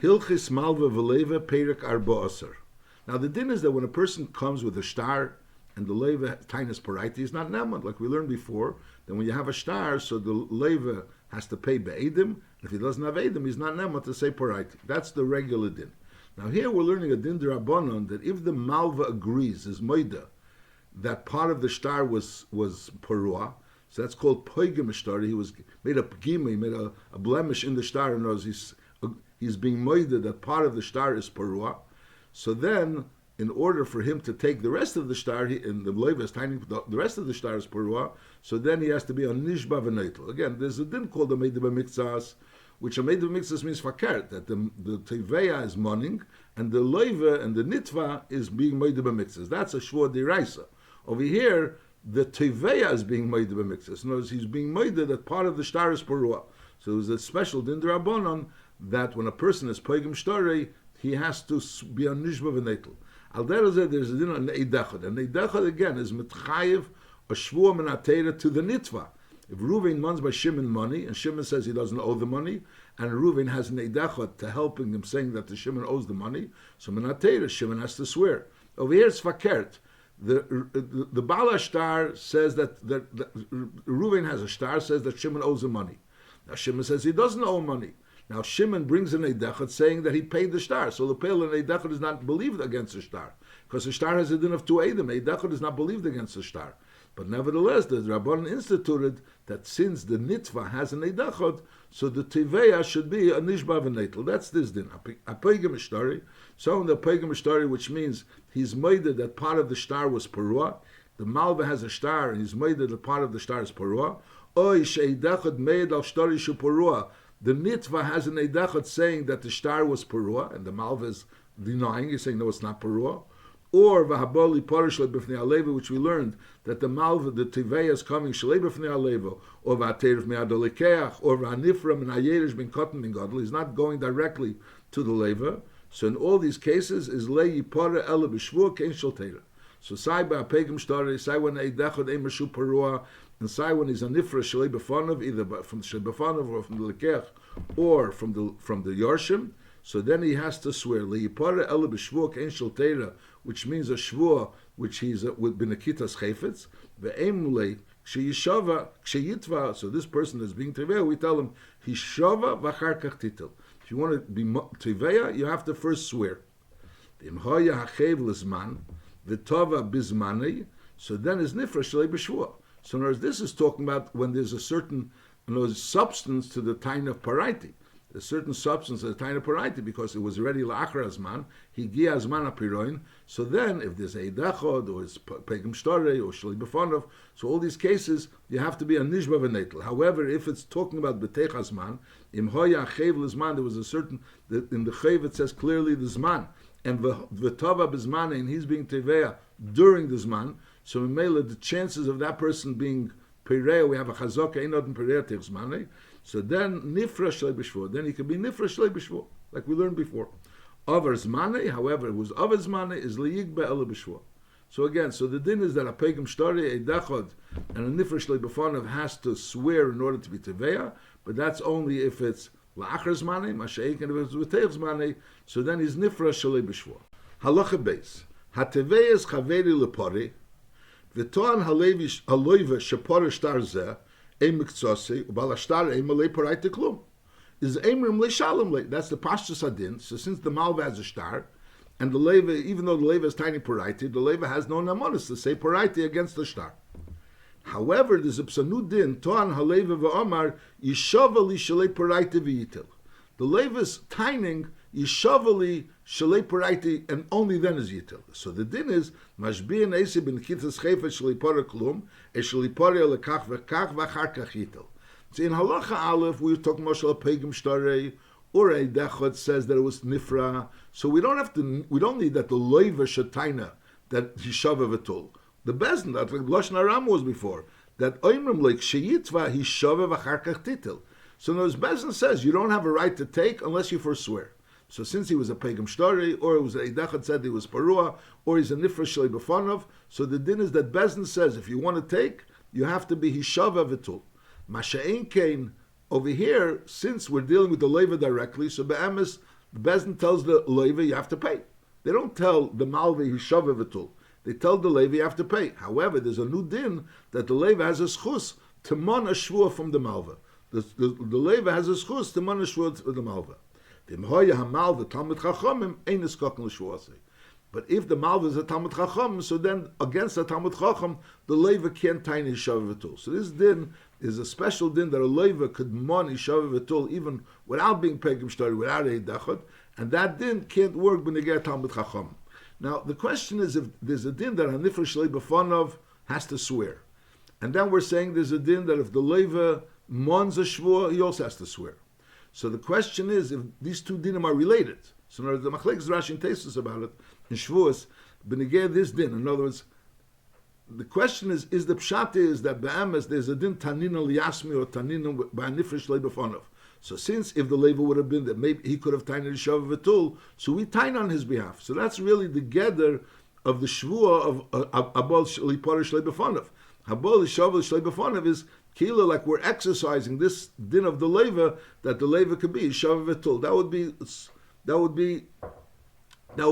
Hilchis Malveh V'Loveh Perek Arba Aser. Now the din is that when a person comes with a star and the leva tainis paraiti is not nemad, like we learned before, then when you have a star, so the leva has to pay be'edim. If he doesn't have edim, he's not nemad to say paraiti. That's the regular din. Now here we're learning a din d'Rabbanan that if the malva agrees, is moida, that part of the star was parua, so that's called poigim star. He was made a pgima, he made a blemish in the star, and he's being moida that part of the star is parua. So then, in order for him to take the rest of the star, and the leva is tiny, the rest of the star is parua, so then he has to be on nishba v'neitel. Again, there's a din called a meideh b'miktsas, which a meideh b'miktsas means fakert, that the teveya is mourning, and the leva and the nitva is being meideh b'miktsas. That's a shvua deraisa. Over here, the teveya is being meideh b'miktsas. In other words, he's being meideh that part of the star is parua. So there's a special din d'Rabbanan that when a person is poigim shtarei, he has to be on nishba v'neitel. Al derazeh, there's a din on neidachad. And neidachad, again, is mitchayev a shvua menatera to the nitva. If Reuven runs by Shimon money, and Shimon says he doesn't owe the money, and Reuven has neidachad to helping him saying that the Shimon owes the money, so menatera, Shimon has to swear. Over here it's fakert. The Bala star says that Reuven has a star, says that Shimon owes him money. Now Shimon says he doesn't owe money. Now Shimon brings an eidachad saying that he paid the star. So the pale and eidachad is not believed against the star, because the star has a din of two edim. Eidachad is not believed against the star. But nevertheless, the Rabbanan instituted that since the nitva has an eidachad, so the teveya should be a nishba v'neitel. That's this din. A poigim shtari. So in the poigim shtari, which means he's made that part of the star was parua. The malva has a star, and he's made that part of the star is parua. Oy sheidachad made al shtari shu parua. The nitva has an eidachad saying that the star was parua, and the malva is denying. He's saying no, it's not parua. Or v'haboli parish lebifnei aleva, which we learned that the malva, the tiveya is coming shalei bifnei aleva, or v'aterev me'adolikeach, or v'anifra min hayerish bin cotton bin gadol. He's not going directly to the leva. So in all these cases, is lei yipara ela b'shvua kein shel teira. So sai ba'apegim shtari, sai when eidachad ein mashu parua, and sai when he's a nifra shalei b'fanav, either from the shalei b'fanav or from the lekeach, or from the yorshim. So then he has to swear le'yipara ela b'shvua kein shel teira, which means a shvua which he's with benakitas chayfetz. Ve'emulei ksheyishava ksheyitva. So this person is being teveya. We tell him hishava v'achar kach titel. If you want to be teveya, you have to first swear. V'im haya hachev lizman v'tova bizmanei. So then is nifra shalei b'shvua. So in other words, this is talking about when there's a certain substance to the time of paraiti. A certain substance at the time of paraiti, because it was already la'achar azman, higi azman apiroin. So then, if there's a eidachod, or it's pegim shtore, or shalei b'fonov, so all these cases, you have to be a nishba v'neitel. However, if it's talking about b'teich azman, im hoya chev l'zman, there was a certain, in the chev it says clearly the zman, and v'tava b'zman, and he's being teveya during the zman, so in Mela, the chances of that person being pereya, we have a chazaka, einot and pereya teich zmanei. So then nifra shlei b'shvua. Then he can be nifra shlei b'shvua, like we learned before. Avar zmane, however, it was avar zmane is liyigba ela b'shvua. So again, so the din is that a pegim shtari, a dachod, and a nifra shlei b'fanav has to swear in order to be teveya, but that's only if it's la'achar zmane, masha'ik, and if it's v'teich zmane, so then he's nifra shlei b'shvua. Halacha beis. Hateveya is chaveri lepori, v'toan haloiva shepori shtar zeh, is Eimrim le Shalom le. That's the Pashtus Adin. So since the Malva has a star, and the Leva, even though the Leva is tiny paraiti, the Leva has no namonis to say paraiti against the star. However, there's a Psanu Din, Toan Haleva v'Omar, Yishavali Shalei Paraiti v'Yitil. The Leva is tining Yishavali Shalei Paraiti, and only then is Yitil. So the Din is, Mashbi and Esi ben Kitas Chayfet Shalei Para Klum, Shalei Para Lekach v'Kach v'Achar Kach Yitil. So in Halacha Aleph, we were talking about Shalei Pegim Shtarei, or a Dechot says that it was Nifra. So we don't need that the Leva Shataina, that Yishava v'Tul. The Bezdin, that like Lashon Aram was before, that Oimrim like Sheyitva Hishava v'Charkach Titil. So those Bezdin says you don't have a right to take unless you first swear. So since he was a Pegam Shtori, or it was a Eidachad said he was Parua, or he's a Nifra Shalei B'Fanov, so the din is that Bezdin says if you want to take, you have to be Hishava v'Tul. Masha'en Kain, over here, since we're dealing with the Leva directly, so Be'emes, the Bezdin tells the Leva you have to pay. They don't tell the Malveh V'Loveh v'tul. They tell the Leva you have to pay. However, there's a new din that the Leva has a schus to mon a shvua from the Malveh. The Leva has a schus to mon a shvua from the Malveh. But if the Malveh is a Talmud Chacham, so then against the Talmud Chacham, the Leva can't tie Yishavah V'tul. So this din is a special din that a Leva could mon Yishavah V'tul even without being Pegim Shtori, without a Dachot, and that din can't work when they get Talmud Chacham. Now the question is if there's a din that a Nifr Shlei B'Fanov has to swear. And then we're saying there's a din that if the Leva mons a Shvua, he also has to swear. So the question is if these two dinim are related. So in other words, the Machlekes Rashi and Teisus about it, in Shvuos, benegeh this din. In other words, the question is the pshat is that be'emes there's a din tanina liyasmi or tanina ba'nifresh le'befonov. So since if the label would have been that maybe he could have tained Yishavah V'tul, so we tained on his behalf. So that's really the gather of the shvua of abol liporish le'befonov. Abol Yishavah le'befonov is kila like we're exercising this din of the leva that the leva could be Yishavah V'tul. That would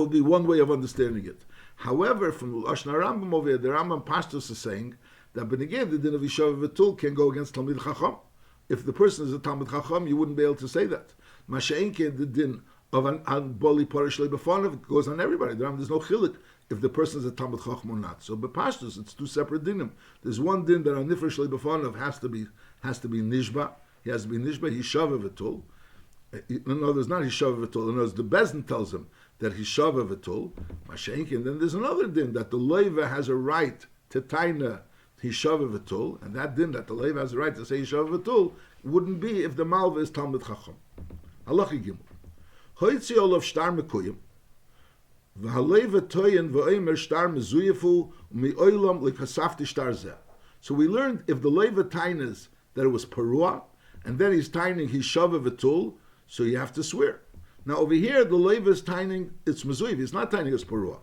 be one way of understanding it. However, from Lashon Rambam over here, the Rambam Pashtus is saying that beneged the din of Yishavah V'tul can go against Talmid Chacham. If the person is a Talmid Chacham, you wouldn't be able to say that. Masha'inke, the din of an boli parish le'befonav goes on everybody. There's no chilik if the person is a Talmid Chacham or not. So b'pashtus, it's two separate dinim. There's one din that on nifresh le'befonav has to be nishba. He has to be nishba. Yishavah V'tul. No, there's not Yishavah V'tul. In other words, the Bezdin tells him that Yishavah V'tul. Masha'inke, and then there's another din that the leva has a right to taina Yishavah V'tul, and that din that the leva has a right to say Yishavah V'tul wouldn't be if the Malveh is Talmid Chacham. Halachi Gimel. Hoitzi olav shtar mekuyim, v'haleva toyin v'oimer shtar mezuyefu u'mi'oilam l'kasafti shtar zeh. So we learned if the leva tainas that it was parua, and then he's taining Yishavah V'tul, so you have to swear. Now over here the leva is taining it's mezuyev. He's not taining as parua.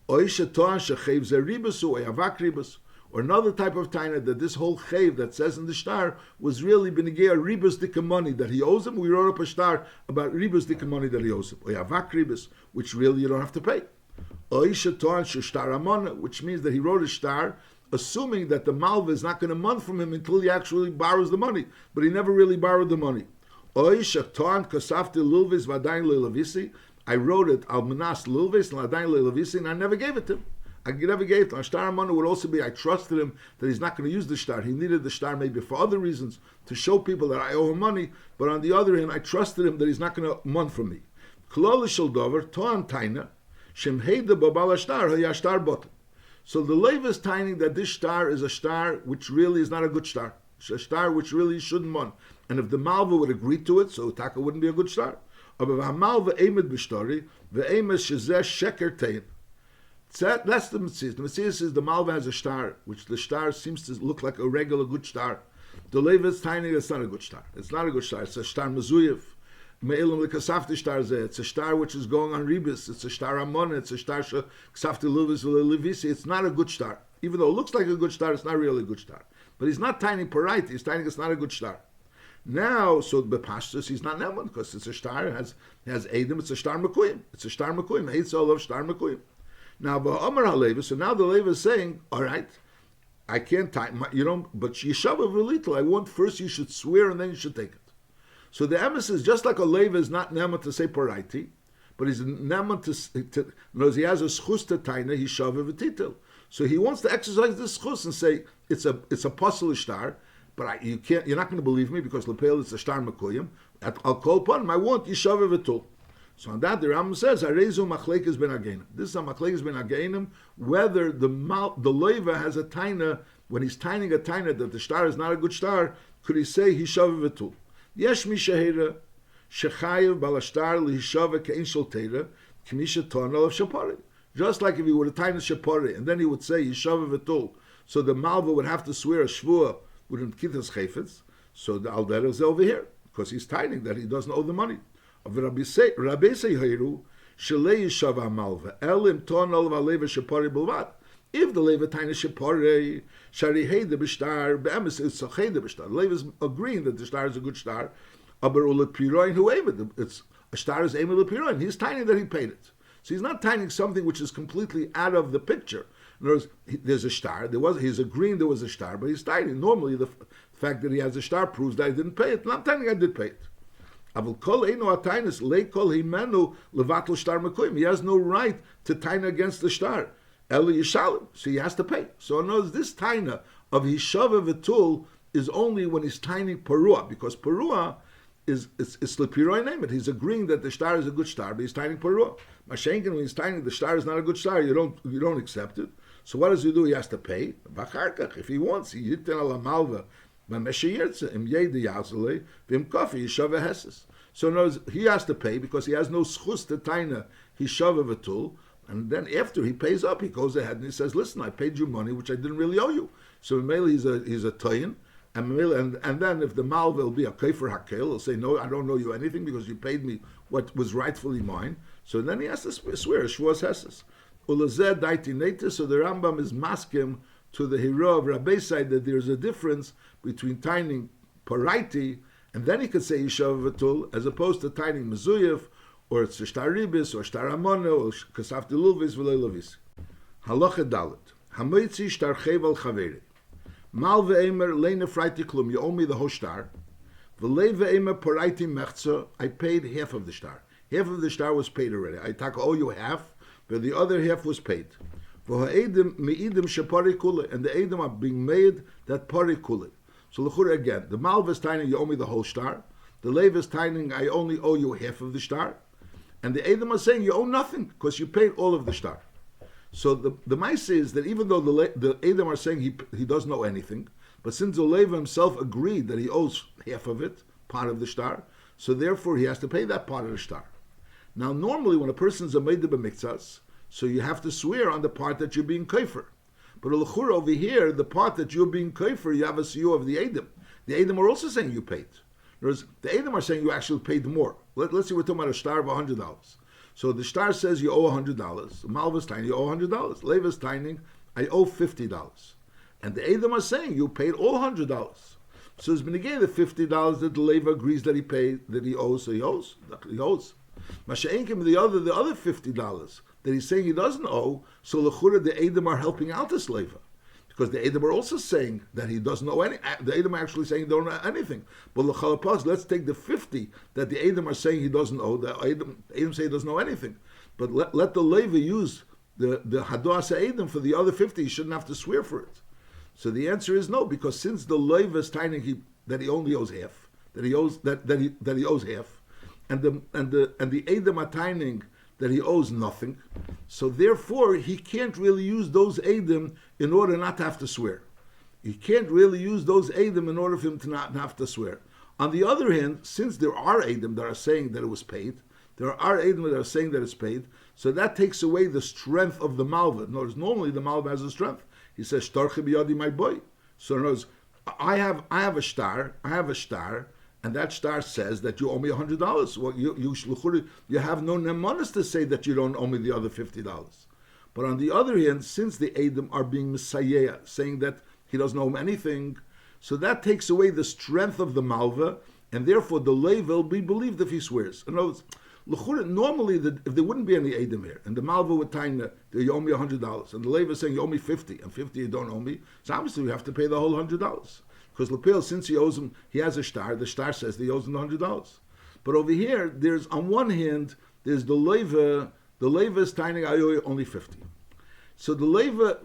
Oisha toan shechev zeh ribus u'ayavak ribus. Or another type of taina that this whole chayv that says in the shtar was really benegea ribus dika money that he owes him. We wrote up a shtar about ribus dika money that he owes him. Or yavak ribus, which really you don't have to pay. Oisha toan shtar amon, which means that he wrote a shtar assuming that the malva is not going to mon from him until he actually borrows the money, but he never really borrowed the money. Oisha toan kasafti lilvis vadayin le'lavisi. I wrote it al manas lilvis vadayin le'lavisi, and I never gave it to him. I never gave it. Shtar Amana would also be, I trusted him that he's not going to use the shtar. He needed the shtar maybe for other reasons, to show people that I owe him money, but on the other hand, I trusted him that he's not going to mon from me. So the leva is tiny that this shtar is a shtar which really is not a good shtar. A shtar which really shouldn't mon. And if the malva would agree to it, so taka wouldn't be a good shtar. That's the Metzias. The Metzias is the Malveh has a shtar, which the shtar seems to look like a regular good shtar. The Leva is tiny, it's not a good shtar. It's not a good shtar. It's a shtar mezuyev. Me'ilam l'kasafti shtar zeh. It's a shtar which is going on ribis. It's a shtar amon. It's a shtar ksafti luvis v'levisi. It's not a good shtar. Even though it looks like a good shtar, it's not really a good shtar. But he's not tiny parite. He's tiny, it's not a good shtar. Now, so bepashtus, he's not neman because it's a shtar. It has edim. It's a shtar mekuyim. It's a shtar mekuyim. Eitz olav shtar mekuyim. Now, so now the leva is saying, all right, I can't tie, but Yishavah V'Lital, I want first you should swear and then you should take it. So the emes is just like a leva is not nema to say paraiti, but he's nema to knows he has a schus to taina, Yishavah V'Titel. So he wants to exercise this schus and say, it's a puzzle shtar, but you're not going to believe me because Lepel is a shtar mekuyim. I'll call upon him, I want Yishavah V'Tul. So on that, the Rambam says, "Arezu machlekes ben ageinim." This is a machlekes ben ageinim whether the leva has a taina when he's taining a taina that the shtar is not a good shtar. Could he say Yishavah V'Tul? Yesh mi shehera shechayev balashtar lihishava kein shel teira k'misha ton olav shapari. Just like if he would have tained a shapari and then he would say Yishavah V'Tul, so the malva would have to swear a shvua with kitas chayfetz. So the alder is over here because he's taining that he doesn't owe the money. Of Rabbi Seihiru, Shalei Yishavah Malveh, Elim Ton Olav Aleva Shapari Bulvat. If the leva taina Shapari, Shari Heide B'Shtar, Be'emes it's a Heide B'Shtar. The leva is agreeing that the shtar is a good shtar. Aber Ulet Piroin Huevet, it's A star is Emel Piroin. He's tining that he paid it. So he's not tining something which is completely out of the picture. In other words, there's a star. He's agreeing there was a star, but he's tining. Normally, the fact that he has a star proves that I didn't pay it. And I'm tining I did pay it. He has no right to taina against the star. So he has to pay. So in other words, this taina of Hishava V'Tul is only when he's tining Parua, because Parua is Slipiroi name it. He's agreeing that the star is a good star, but he's tining Parua. Mashenkin, when he's tining the star is not a good star, you don't accept it. So what does he do? He has to pay. If he wants, he yitin ala Malveh V'Loveh im yedi yazalei v'im kofi Hishava Heses. So in other words, he has to pay because he has no schus to taina Hishava V'Tul. And then after he pays up, he goes ahead and he says, "Listen, I paid you money which I didn't really owe you." So mainly he's a toyin, and then if the malveh will be a kaifer hakel, he'll say, "No, I don't owe you anything because you paid me what was rightfully mine." So then he has to swear shvuas heses. Ulazeh daiti neta. So the Rambam is maskim to the hero of Rabbi side that there's a difference between tining paraiti and then he could say Yishav V'Tul as opposed to tining mezuyev, or it's shtar ribis, or shtar amona, or kasafti lulvis v'leilovis. Halacha dalet. Hamoitzi shtar chevel chaveri. Malveh Eimer leine freiti klum. You owe me the whole shtar. V'leve Eimer paraiti mechza. I paid half of the shtar. Half of the shtar was paid already. I owe you half, but the other half was paid. V'ha'edim me'idim shepari kule. And the edim are being made that pari kule. So l'chura again, the malveh is tining, you owe me the whole shtar. The lev is tining, I only owe you half of the shtar. And the Edom are saying you owe nothing because you paid all of the shtar. So the Maisa is that even though the Edom are saying he doesn't owe anything, but since the Lev himself agreed that he owes half of it, part of the shtar, so therefore he has to pay that part of the shtar. Now normally when a person's a Meideh b'miktzas, so you have to swear on the part that you're being kaifer. But l'chura over here, the part that you're being kaifer, you have a siyur of the Edom. The Edom are also saying you paid. Whereas the Edom are saying you actually paid more. Let's say we're talking about a shtar of $100. So the shtar says you owe $100. The malveh is tining, you owe $100. Lev is tining, I owe $50. And the Edom are saying you paid all $100. So it's been again the $50 that the Lev agrees that he paid, that he owes, so he owes. Masha'enkim, the other $50 that he's saying he doesn't owe, so l'chura the Edom are helping out this Lev. Because the Edom are also saying that he doesn't owe any. The Edom are actually saying he don't owe anything. But l'chalapaz, let's take the 50 that the Edom are saying he doesn't owe. The Edom say he doesn't owe anything. But let the Levi use the hadas Edom for the other 50. He shouldn't have to swear for it. So the answer is no, because since the Levi is tining that he only owes half, that he owes half, and the Edom are tining that he owes nothing, so therefore he can't really use those Edom in order not to have to swear. He can't really use those Edom in order for him to not have to swear. On the other hand, since there are Edom that are saying that it was paid, there are Edom that are saying that it's paid, so that takes away the strength of the malveh. Notice normally the malveh has a strength. He says, "Shtarchi biyadi my boy." So in other words, I have a shtar, and that star says that you owe me $100. Well, you have no nemanis to say that you don't owe me the other $50. But on the other hand, since the Edom are being messiah, saying that he doesn't owe him anything, so that takes away the strength of the malveh, and therefore the Lev will be believed if he swears. In other words, normally if there wouldn't be any Edom here, and the malveh would tell that you owe me $100, and the Lev is saying you owe me 50, and 50 you don't owe me, so obviously you have to pay the whole $100. Because Lepel, since he owes him, he has a shtar. The shtar says that he owes him $100. But over here, there's on one hand, there's the Leva. The Leva is tining I owe you only 50. So the Leva,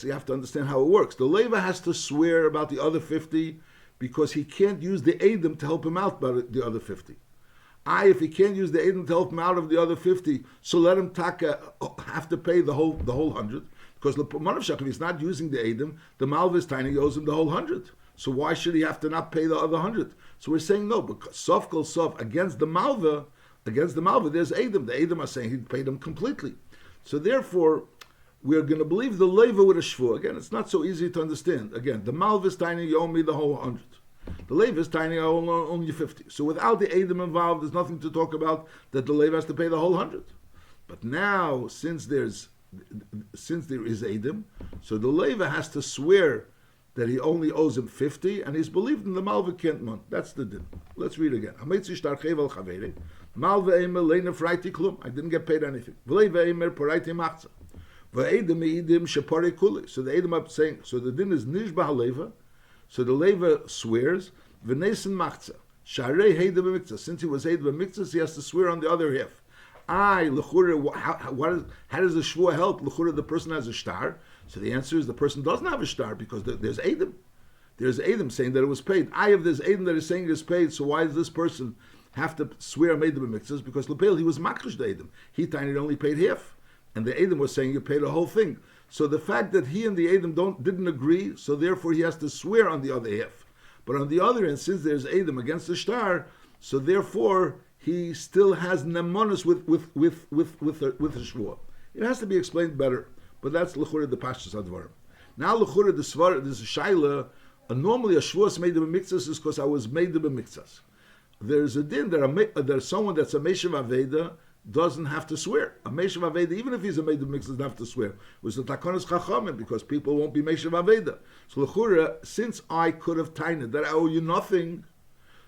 you have to understand how it works. The Leva has to swear about the other 50 because he can't use the Edom to help him out about the other 50. If he can't use the Edom to help him out of the other 50, so let him have to pay the whole 100. Because if he's not using the Edom, the Malveh is tining, he owes him the whole 100. So why should he have to not pay the other 100? So we're saying no, because sof kol sof against the malveh, there's Edom. The Edom are saying he paid them completely. So therefore, we're going to believe the Leva with a shvu. Again, it's not so easy to understand. Again, the malveh is tiny, you owe me the whole 100. The Leva is tiny, I owe only 50. So without the Edom involved, there's nothing to talk about that the Leva has to pay the whole 100. But now, since there is Edom, so the Leva has to swear that he only owes him 50, and he's believed in the malveh can't mon. That's the din. Let's read again. Malveh Eimer leine freiti klum. I didn't get paid anything. V'leiva Eimer poraiti machza. V'edim eidim shepore kuli. So the eidim are saying, so the din is nishba haleva. So the leva swears, v'nesen machza. Sharei heida b'miktzah. Since he was heida b'miktzah, he has to swear on the other half. L'chura, how does the shvua help? L'chura, the person has a star. So the answer is the person doesn't have a star because there's eidim. There's eidim saying that it was paid. I have this eidim that is saying it is paid. So why does this person have to swear made the b'miktzahs? Because l'peil, he was makrish the eidim. He tiny only paid half. And the eidim was saying you paid the whole thing. So the fact that he and the eidim didn't agree, so therefore he has to swear on the other half. But on the other end, since there's eidim against the star, so therefore he still has nemonis with the shvua. It has to be explained better, but that's l'chura the pashtus advarim. Now l'chura the svar, there's a shaila. Normally a shvua is made of a mixas is because I was made of a mixas. There's a din that there's someone that's a meshav aveda doesn't have to swear. A meshav aveda, even if he's a made of mixas, doesn't have to swear. It was the takonos chachamim because people won't be meshav aveda. So l'chura, since I could have tained that I owe you nothing.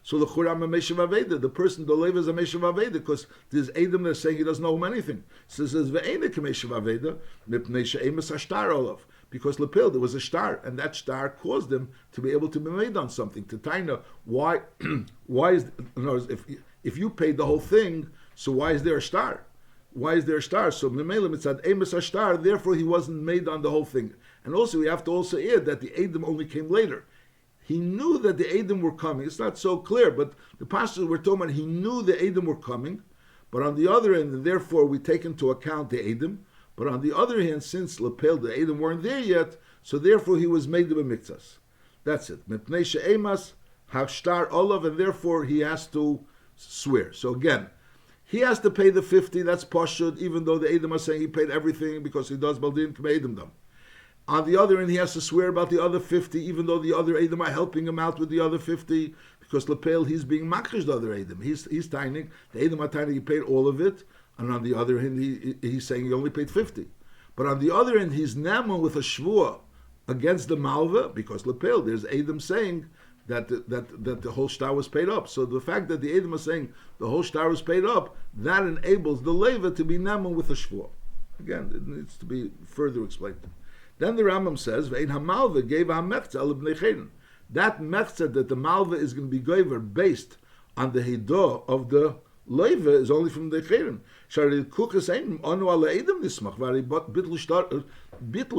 So the Chura I'm a Meshav Aveda. The person, the Lev is a Meshav Aveda because there's Adam that's saying he doesn't owe him anything. So it says, Ve'enik Meshav Aveda, Mipnei She'emes HaShtar Olav. Because Lepil, there was a star, and that star caused him to be able to be made on something. To Taina, why is, in other words, if you paid the whole thing, so why is there a star? Why is there a star? So Memela Mitzad Emes HaShtar, therefore he wasn't made on the whole thing. And also we have to also add that the Adam only came later. He knew that the Edom were coming. It's not so clear, but the pastors were talking about he knew the Edom were coming, but on the other end, and therefore we take into account the Edom, but on the other hand, since Lepel, the Edom weren't there yet, so therefore he was made of a mikzas. That's it. Mepnei she'emas hashtar olav, and therefore he has to swear. So again, he has to pay the 50, that's pashud, even though the Edom are saying he paid everything because he does baldin k'me'edom them. On the other end, he has to swear about the other 50, even though the other Edom are helping him out with the other 50, because Lepel, he's being makrish the other Edom. He's tiny. The Edom are tiny, he paid all of it, and on the other hand, he's saying he only paid 50. But on the other end, he's naman with a shvua against the Malveh, because Lepel, there's Edom saying that the whole star was paid up. So the fact that the Edom are saying the whole star was paid up, that enables the Leva to be naman with a shvua. Again, it needs to be further explained. Then the Rambam says, "Ve'in hamalveh gave a mechza al bnei chayrin." That mechza that the malveh is going to be given based on the hidah of the leva is only from the chayrin. Shari kukas ein anu ala edom nismach vari bitlu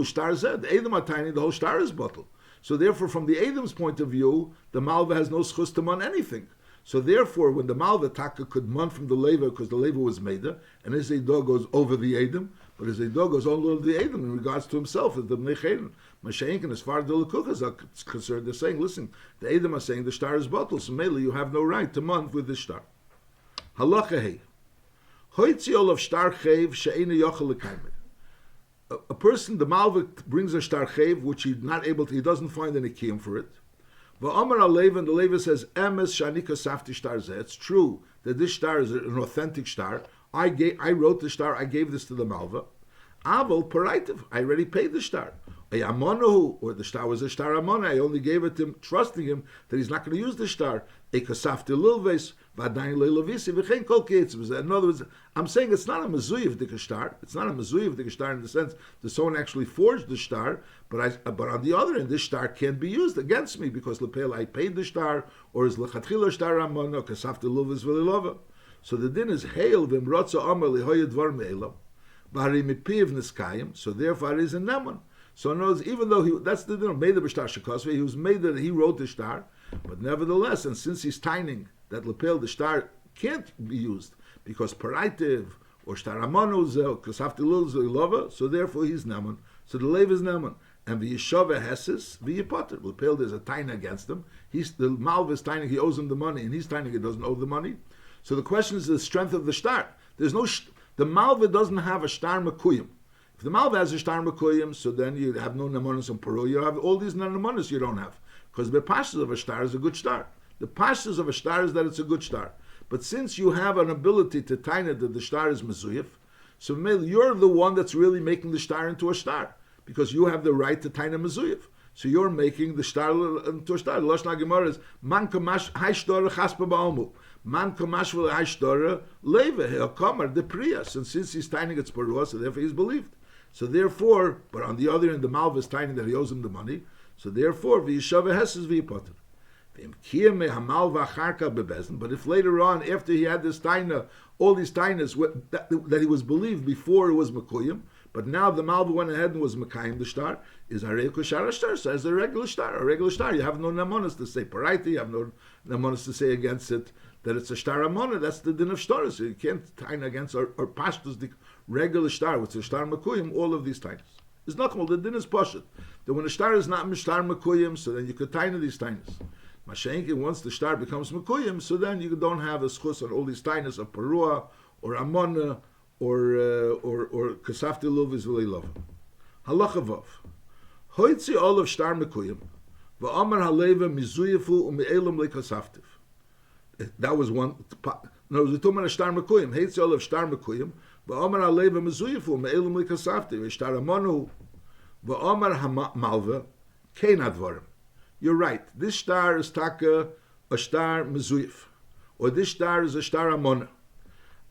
star zed. The edom are tiny, the whole star is bottled. So therefore, from the edom's point of view, the malveh has no schus to man anything. So therefore, when the malveh taka could man from the leva because the leva was meda, and his hidah goes over the edom. But his Eidah goes all over the Edom in regards to himself as the Bnei Chayrin. Mashainkin, as far as the Lekuchas are concerned, they're saying, listen, the Edom are saying the star is bottled, so mainly you have no right to month with this star. Halacha hei. Hoitziol of star chayv she'ena yochel lekaymed. A person, the Malveh brings a star chayv, which he's not able to, he doesn't find any kiyum for it. Va'amar al-Leva, and the Leva says, Emes shanika safti star zeh. It's true that this star is an authentic star. I wrote the star, I gave this to the Malveh. Aval paraitiv, I already paid the star. Or the star was a star amona, I only gave it to him, trusting him that he's not going to use the star. Ekasafti lilves, vadayin leilovisi, v'chein kol keitzim. In other words, I'm saying it's not a mezuyev dika star. It's not a mezuyev dika star in the sense that someone actually forged the star, but on the other end, this star can't be used against me because lepel I paid the star, or is lechatchila star amona, kasafti lilves v'lilova. So the din is hail v'imrotza amar lihoya dvar me'elam, b'hari mipiv niskayim. So therefore it is a neman. So in other words, even though that's the din of made the b'shtar shekosve, he was made that he wrote the star, but nevertheless, and since he's tining that lepel the star can't be used because paraitiv or star amanu zel kasafti lilova, so therefore he's neman. So the lev is neman. And the Yeshava Heses, the Yipotter. Lepel, there's a tain against him. The Malveh is taining, he owes him the money, and he's taining, he doesn't owe the money. So the question is the strength of the star. There's no, the Malveh doesn't have a star makuyim. If the Malveh has a star makuyim, so then you have no nemonis and paro. You have all these nemonis you don't have. Because the pashas of a star is a good star. The pashas of a star is that it's a good star. But since you have an ability to taina that the star is mezuyif, so you're the one that's really making the star into a star. Because you have the right to taina mezuyif. So you're making the star into a star. The Lashon HaGemara is, man kamash haishtor chaspa ba'almu. Man kamashvel ha'ishtara leva he'akamar the priyas, and since he's tiny it's parua, so therefore he's believed. So therefore, but on the other end, the Malveh is tiny that he owes him the money. So therefore, v'yishava heses v'yipoter. But if later on, after he had this taina, all these tainas that he was believed before it was mekuyim, but now the Malveh went ahead and was mekayim the star, is harei shara star, so as a regular star. A regular star, you have no namonas to say paraita, you have no namonas to say against it that it's a star amona. That's the din of star. So you can't taina against or pashtus the regular star, which is a star mekuyim. All of these tainas. It's not called the din is pashut. That when a star is not mishtar mekuyim, so then you could taina these tainas. Mashenkin, once the star becomes mekuyim, so then you don't have a schus on all these tainas of parua or amona or kasafti luvis v'leiloveh. Halacha vav. Hoitzi all of star mekuyim, v'amar haleva mizuyefu u'me'elam le'kasaftiv. That was one. No, we're talking about a star mekuyim. Hoitzi all of star mekuyim, v'amar haleva mizuyefu u'me'elam le'kasaftiv. V'shtar amonu v'amar malveh kein advarim. You're right. This star is taka a star mezuyif, or this star is a star amona.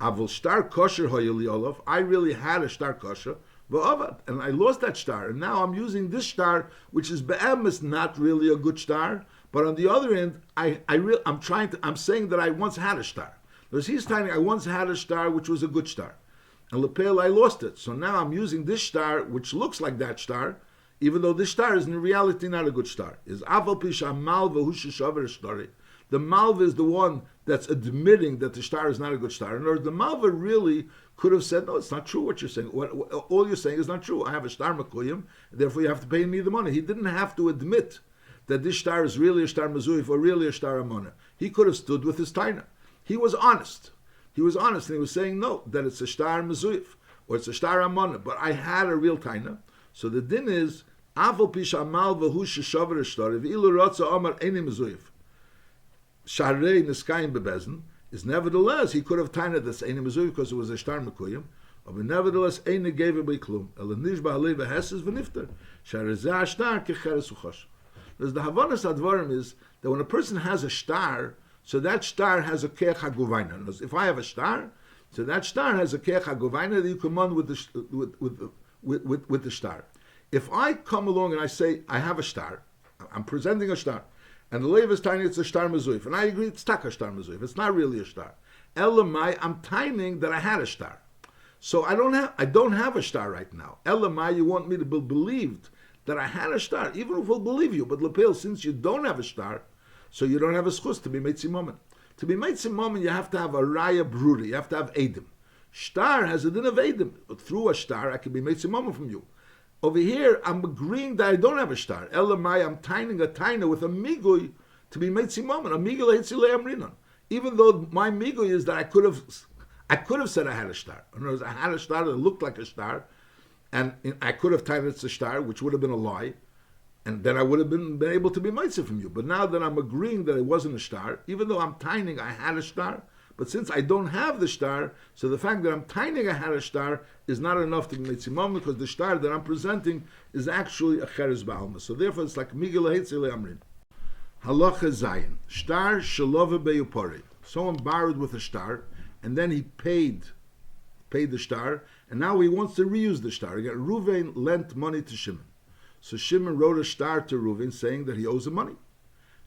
Avol star kosher hoyeli olav. I really had a star kosher, v'avad, and I lost that star, and now I'm using this star, which is be'emes not really a good star. But on the other end, I'm saying that I once had a star. Because he's telling me I once had a star which was a good star, and lepel I lost it. So now I'm using this star, which looks like that star, even though this star is in reality not a good star. Is aval pisha malveh hu sheshaver story. The Malveh is the one that's admitting that the star is not a good star. In other words, the Malveh really could have said, no, it's not true what you're saying. All you're saying is not true. I have a star mekuyim, therefore you have to pay me the money. He didn't have to admit that this star is really a star mezuyif or really a star amona. He could have stood with his taina. He was honest. He was honest, and he was saying, no, that it's a star mezuyif or it's a star amona. But I had a real taina. So the din is, aval pisha malveh hu sheshaver story v'ilu rotza omar eni mezuyif. Sharei niskayim bebezin is nevertheless he could have tained this eni mezuyif because it was a star mekuyim, but nevertheless eni gave it by klum. El nishba haleva heses v'nifter. Sharei star kecheres uchosh. Because the havanas advarim is that when a person has a star, so that star has a keach haguvaina. If I have a star, so that star has a keach haguvaina that you come on with the star. If I come along and I say I have a star, I'm presenting a star, and the leiv is tiny, it's a star mezuyif, and I agree it's taka star mezuyif. It's not really a star. Elamai, I'm timing that I had a star, so I don't have a star right now. Elamai, you want me to be believed that I had a star, even if we'll believe you. But lepel, since you don't have a star, so you don't have a schus to be meitzi moment. To be meitzi moment, you have to have a raya bruri. You have to have edim. Star has a din of edim. But through a star, I can be meitzi moment from you. Over here, I'm agreeing that I don't have a star. Elamai, I'm tining a taina with a migui to be meitzi moment. A migui leitzi le'amrinon. Even though my migui is that I could have said I had a star. In other words, I had a star that looked like a star, and I could have tied it's a star, which would have been a lie, and then I would have been able to be mitzvah from you. But now that I'm agreeing that it wasn't a star, even though I'm tining I had a star, but since I don't have the star, so the fact that I'm tining I had a star is not enough to be mitzvah, because the star that I'm presenting is actually a cheres ba'alma. So therefore it's like migil ha'etzile amrin. Halacha zayin. Star shalove beyupori. Someone borrowed with a star, and then he paid the star, and now he wants to reuse the star. Again, Ruvain lent money to Shimon. So Shimon wrote a star to Ruvain saying that he owes him money.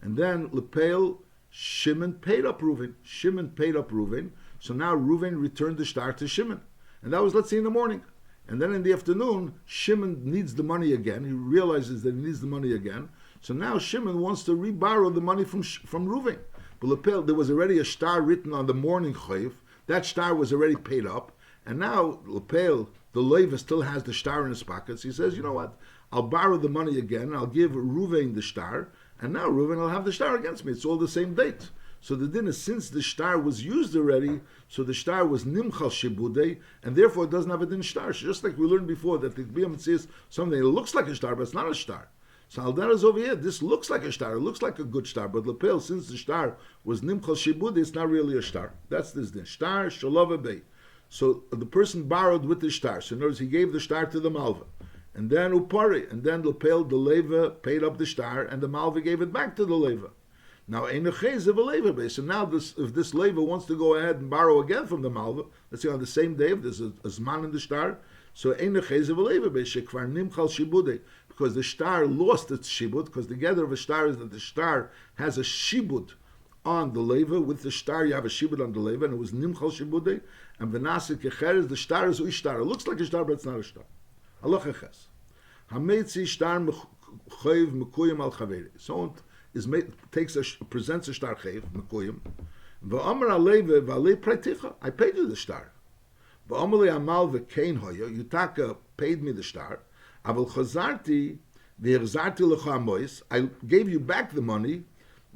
And then Lepel, Shimon paid up Ruvain. Shimon paid up Ruvain. So now Ruvain returned the star to Shimon. And that was, let's say, in the morning. And then in the afternoon, Shimon needs the money again. He realizes that he needs the money again. So now Shimon wants to reborrow the money from Ruvain. But Lepel, there was already a star written on the morning chayv. That star was already paid up. And now, Lepel, the Levi still has the star in his pockets. He says, you know what? I'll borrow the money again. I'll give Ruvain the star. And now Ruvain will have the star against me. It's all the same date. So the din is, since the star was used already, so the star was nimchal shibudei, and therefore it doesn't have a din star. Just like we learned before that the Biyam says something that looks like a star, but it's not a star. So Aldar is over here. This looks like a star. It looks like a good star. But Lepel, since the star was nimchal shibudei, it's not really a star. That's this din. Star shalove bei. So the person borrowed with the star. So in other words, he gave the star to the Malveh. And then Upari, and then Lepel, the Leva, paid up the star, and the Malveh gave it back to the Leva. Now, so now if this leva wants to go ahead and borrow again from the Malveh, let's say on the same day, if there's a Zman in the star, so because the star lost its shibud, because the gather of a star is that the star has a shibud on the leva. With the star, you have a shibud on the leva, and it was nimchal shibudei, and v'nasik kecheres, the star is uishtar. It looks like a star, but it's not a star. Allah ches. Hameitzi star mechoyev mekuyim al chaveri. Someone presents a star chayev mekuyim. V'amar aleva v'alei praiticha. I paid you the star. V'amar le Malveh kein hoya. Yutaka paid me the star. Aval chazarti v'hechzarti lecha amois. I gave you back the money.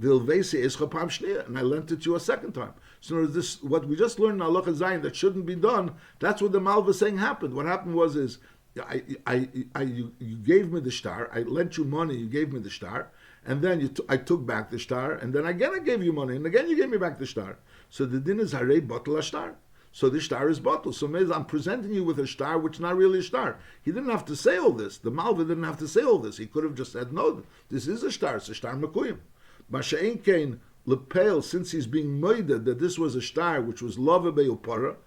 V'ilveise ischa pam shniya, and I lent it to you a second time. So this, what we just learned in Halacha Zayin that shouldn't be done. That's what the Malveh is saying happened. What happened was you gave me the star. I lent you money. You gave me the star, and then I took back the star, and then again I gave you money, and again you gave me back the star. So the din is harei batel star. So the star is batel. So I'm presenting you with a star which is not really a star. He didn't have to say all this. The Malveh didn't have to say all this. He could have just said, no, this is a star. It's a star mekuyim. Masha'en kein lepel, since he's being murdered that this was a star which was love be'upara,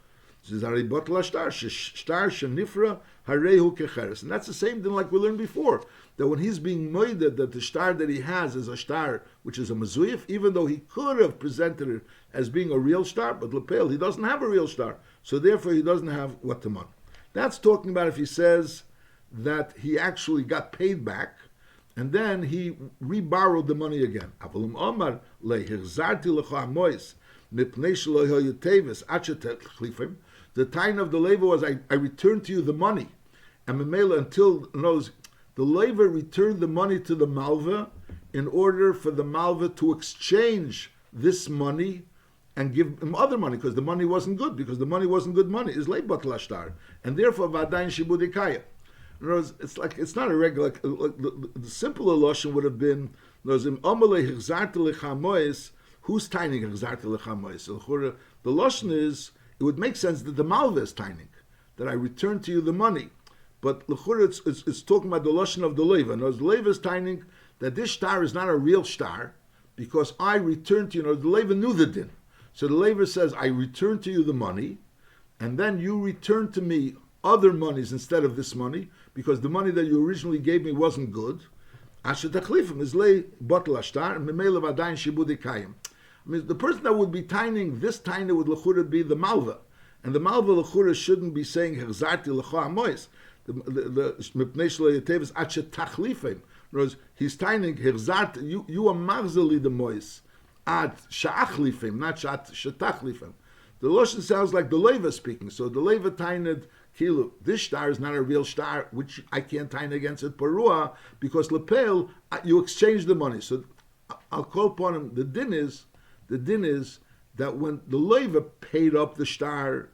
says harei batel star shenifra harehu kecheres. And that's the same thing like we learned before, that when he's being murdered that the star that he has is a star which is a mezuyif, even though he could have presented it as being a real star, but lepel, he doesn't have a real star, so therefore he doesn't have what the money. That's talking about if he says that he actually got paid back, and then he reborrowed the money again. The time of the leva was I returned to you the money, and Memela until the leva returned the money to the Malveh in order for the Malveh to exchange this money and give him other money, because the money wasn't good, because the money wasn't good money. Is leibat lashtar, and therefore vadayin shibudikaya. In other words, it's not a regular. The simpler lotion would have been who's tiny the lotion is, it would make sense that the Malveh is tiny, that I return to you the money. But it's talking about the lotion of the leva. In other words, the leva is tiny, that this star is not a real star, because I returned to you. The leva knew the din. So the leva says, I return to you the money, and then you return to me other monies instead of this money, because the money that you originally gave me wasn't good. I mean, the person that would be tining this tiny would l'chura be the Malveh, and the Malveh l'chura shouldn't be saying herzarti l'cha amois. He's tining herzarti. You are marzeli the mois at sha'achlifim, not shatachlifim. The lashon sounds like the leva speaking. So the leva tined kilu. This star is not a real star, which I can't tine against it parua, because lepel you exchange the money. So I'll call upon him. The din is that when the leva paid up the star,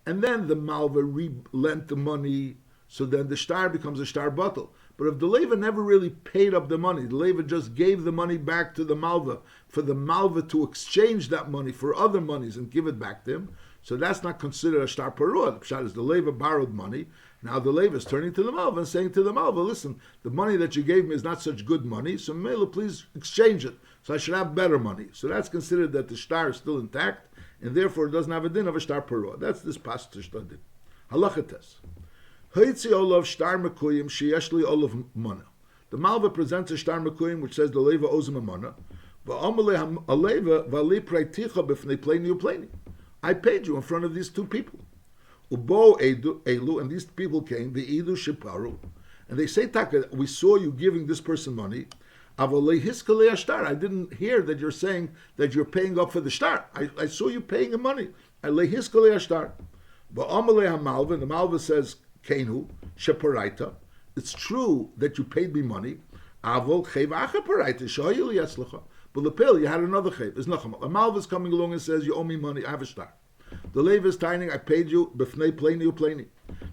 and then the Malveh lent the money, so then the star becomes a star bottle. But if the leva never really paid up the money, the leva just gave the money back to the Malveh for the Malveh to exchange that money for other monies and give it back to him, so that's not considered a star parua. The pshat is the leva borrowed money. Now the leva is turning to the Malveh and saying to the Malveh, listen, the money that you gave me is not such good money, so Mela, please exchange it. So I should have better money. So that's considered that the star is still intact, and therefore it doesn't have a din of a star parua. That's this pasuk din. Halachates. Haitzi olav star mekuyim sheyeshli olav mana. The Malveh presents a star mekuyim which says the leva owes him a mana. Va'amalei aleva v'ali praiticha b'fnei pleini u'pleini. I paid you in front of these two people. Ubo elu, and these people came, the idu shiparu, and they say, Taka, we saw you giving this person money. Avalei hiskalei ashtar. I didn't hear that you're saying that you're paying up for the star. I saw you paying him money. Alei hiskalei ashtar. Va'amalei hamalveh, and the Malveh says, Kenu, Sheparaita. It's true that you paid me money. Avol chev acha paraita shoyil yatzlacha. But lepel, you had another chev. It's not a Malveh is coming along and says, you owe me money. I have a star. The leva is tining. I paid you b'fnei pleini u'pleini.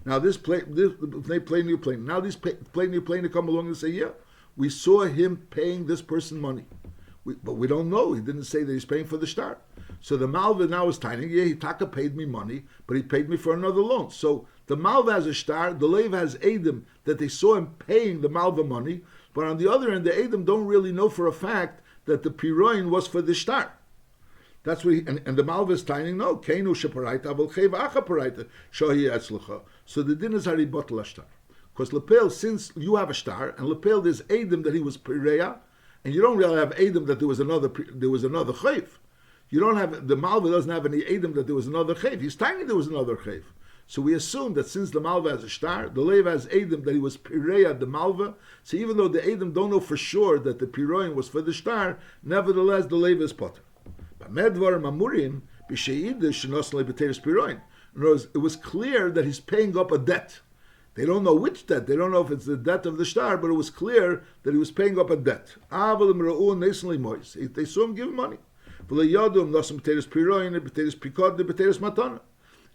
Now this b'fnei pleini u'pleini. Now these pleini u'pleini come along and say, yeah, we saw him paying this person money, but we don't know. He didn't say that he's paying for the star. So the Malveh now is tining. Yeah, Taka paid me money, but he paid me for another loan. So the Malveh has a star. The leva has Adam that they saw him paying the Malveh money, but on the other end, the Adam don't really know for a fact that the piroin was for the shtar. That's what and the Malveh is taining, no, Keinu sheparaita, avol chev acha paraita, shohi etzlucha. So the din is haribot lashtar. Because lepel, since you have a star, and lepel there's Adam that he was pireya, and you don't really have Adam that there was another chayv. You don't have, the Malveh doesn't have any Adam that there was another chayv. He's taining there was another chayv. So we assume that since the Malveh has a star, the Lev has Adam that he was pireya the Malveh. So even though the Adam don't know for sure that the piroin was for the star, nevertheless the Lev is potter. It was clear that he's paying up a debt. They don't know which debt. They don't know if it's the debt of the star, but it was clear that he was paying up a debt. They saw him give money.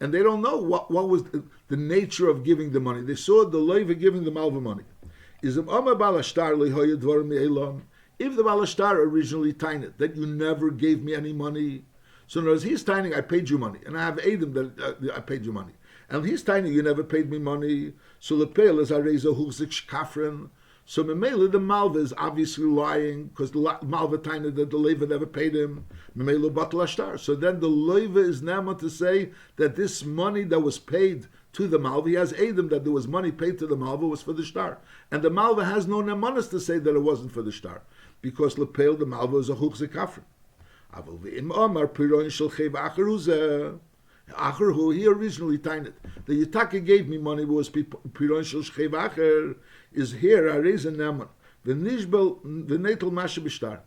And they don't know what was the nature of giving the money. They saw the Levi giving the Malveh money. If the Balashtar originally tied it, that you never gave me any money, so in other words, he's tying, I paid you money, and I have Adam that I paid you money. And he's tying, you never paid me money, so the pale is Areza Huzik Kafrin. So Memela, the Malveh is obviously lying, because the Malveh tied that the Levi never paid him. Memela Batalashtar. So then the Levi is now to say that this money that was paid to the Malveh, he has Adam that there was money paid to the Malveh was for the star. And the Malveh has no nemanis to say that it wasn't for the star. Because lepel the Malveh is a chukze kafrin. Avol ve'im omar piroin shel chev acher hu acher hu, he originally tied it. The Yitaka gave me money was piroin shel chev acher is here a reason neman. V'nishbel v'netel mashe b'shtar.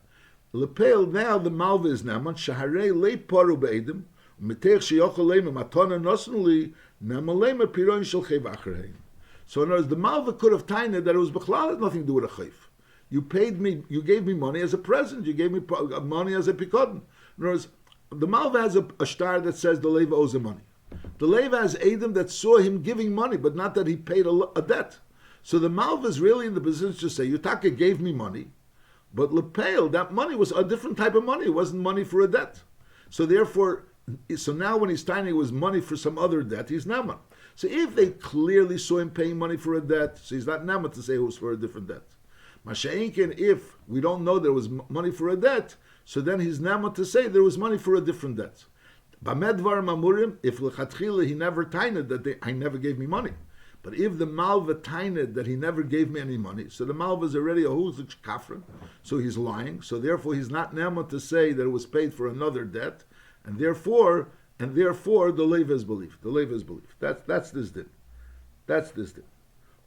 Lepel now the Malveh is neman shaharei lei paru be'edim u'metech sheyochol leima matana nosnuli neman leima piroin shel chev acher heim. So in other words, the Malveh could have tied it that it was b'chlal had nothing to do with a chayv. You paid me, you gave me money as a present, you gave me money as a pikadon. In other words, the Malveh has a star that says the Levi owes him money. The Levi has Adam that saw him giving money, but not that he paid a debt. So the Malveh is really in the position to say, Yutaka gave me money, but Lepel, that money was a different type of money. It wasn't money for a debt. So therefore, so now when he's tiny, it was money for some other debt, he's Naman. So if they clearly saw him paying money for a debt, so he's not Naman to say it was for a different debt. Masha'inkin, if we don't know there was money for a debt, so then he's Naman to say there was money for a different debt. Bamedvar Mamurim, if L'chatchila he never tained that I never gave me money. But if the Malveh tained that he never gave me any money, so the Malveh is already a huzik kafran, so he's lying, so therefore he's not Naman to say that it was paid for another debt, and therefore the Levi is believed. The Levi is believed. That's this din. That's this din.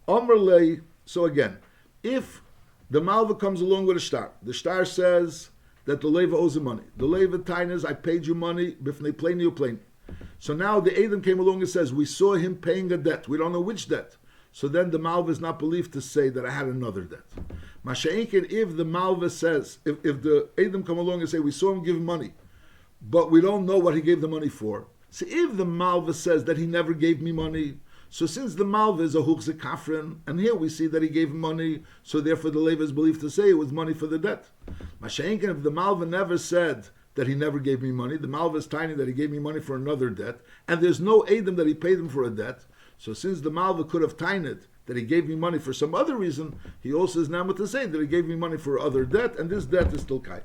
Omerlei, so again, if the Malveh comes along with a star. The star says that the Levi owes him money. The Levi tainas, I paid you money, bifnei pleni you pleni. So now the Adam came along and says, we saw him paying a debt. We don't know which debt. So then the Malveh is not believed to say that I had another debt. Masha'inkin, if the Malveh says, if the Adam come along and say, we saw him give money, but we don't know what he gave the money for. So if the Malveh says that he never gave me money, so since the Malveh is a hukze kafrin, and here we see that he gave money, so therefore the Levi is believed to say it was money for the debt. Masha'inkin, if the Malveh never said that he never gave me money, the Malveh is tiny that he gave me money for another debt, and there's no Adam that he paid him for a debt, so since the Malveh could have tiny that he gave me money for some other reason, he also is now to say that he gave me money for other debt, and this debt is still kai.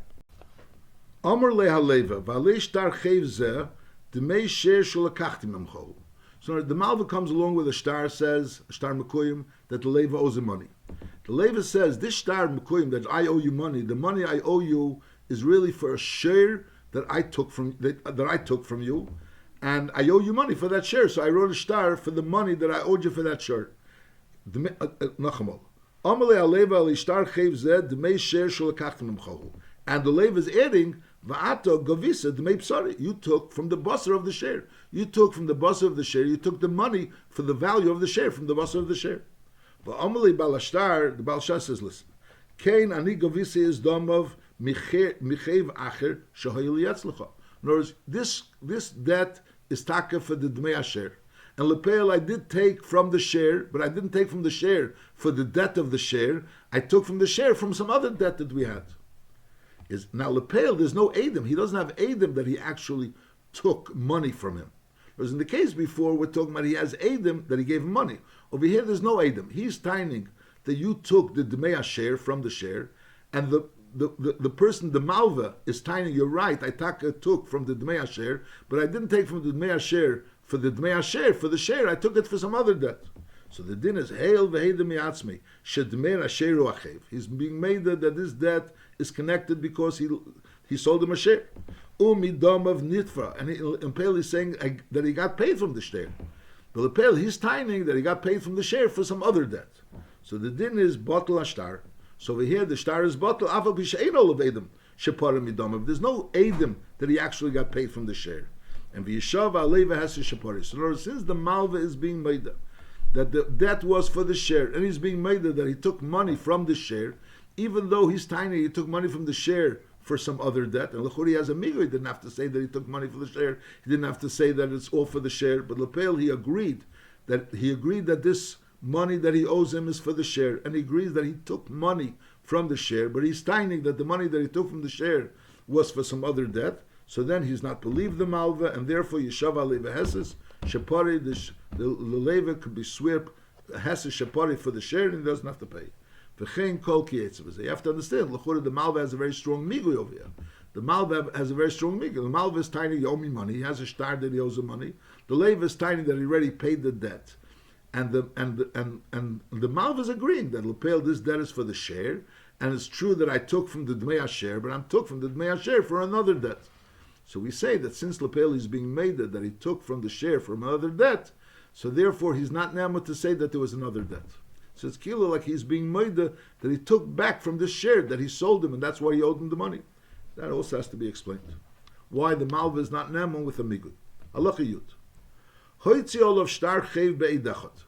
Amar lehaleva, v'alei shtar chev zeh, d'mei sher shulakachti memcho. So the Malveh comes along with a star, says, a star Mekuyim, that the Levi owes him money. The Levi says, this star Mekuyim, that I owe you money, the money I owe you is really for a share that I took from you, and I owe you money for that share. So I wrote a star for the money that I owed you for that share. And the Levi is adding, Va'ato govisa d'mei psari. You took from the basar of the share. You took from the basar of the share. You took the money for the value of the share from the basar of the share. But Amalei Balashtar, the Balashtar says, listen, Kain ani govisa is domov michev acher shahoyli yatzlecha. In other words, this debt is taka for the dmei share. And lepel, I did take from the share, but I didn't take from the share for the debt of the share. I took from the share from some other debt that we had. Now lepel, there's no Adam. He doesn't have Adam that he actually took money from him. Whereas in the case before, we're talking about he has Adam that he gave him money. Over here, there's no Adam. He's tining that you took the Dmei share from the share, and the person, the Malveh, is tiny. You're right. I took from the Dmei Asher, but I didn't take from the Dmei Asher for the Dmei Asher, for the share. I took it for some other debt. So the din is Heil v'Heidem Yatzmi Shedmei Asher Achev. He's being made that this debt is connected because he sold him a share. Umidam of Nitva, and Pele is saying that he got paid from the share. But Pele, he's tining that he got paid from the share for some other debt. So the din is Bottle Ashtar. So over here the shtar is Bottle Aval B'Shein Olav Edom Sheparim Midam. There's no Edom that he actually got paid from the share. And V'Yishav Aleva has to Shapari. So since the Malveh is being made that the debt was for the share, and he's being made that he took money from the share, even though he's tiny, he took money from the share for some other debt. And L'churi has a migo, he didn't have to say that he took money for the share. He didn't have to say that it's all for the share. But Lepel, he agreed that this money that he owes him is for the share, and he agrees that he took money from the share, but he's tiny that the money that he took from the share was for some other debt. So then he's not believed the Malveh, and therefore Yeshav Aleva Heses Shapari, the Leva could be swept Heses Shapari for the share, and he doesn't have to pay. V'chein kol ki etzavas. You have to understand, L'chura, the Malveh has a very strong migui over here. The Malveh has a very strong migui. The Malveh is tiny, you owe me money. He has a shtar that he owes him money. The Leva is tiny that he already paid the debt. And the Malveh is agreeing that Lepel, this debt is for the share, and it's true that I took from the Dmei Asher, but I'm took from the Dmei Asher for another debt. So we say that since Lepel is being made that he took from the share from another debt, so therefore he's not namut to say that there was another debt. So it's kilo like he's being made that he took back from the share that he sold him, and that's why he owed him the money. That also has to be explained. Why the Malveh is not namun with a migud. Halacha yud. Hoitzi olav shtar chev be'edachot.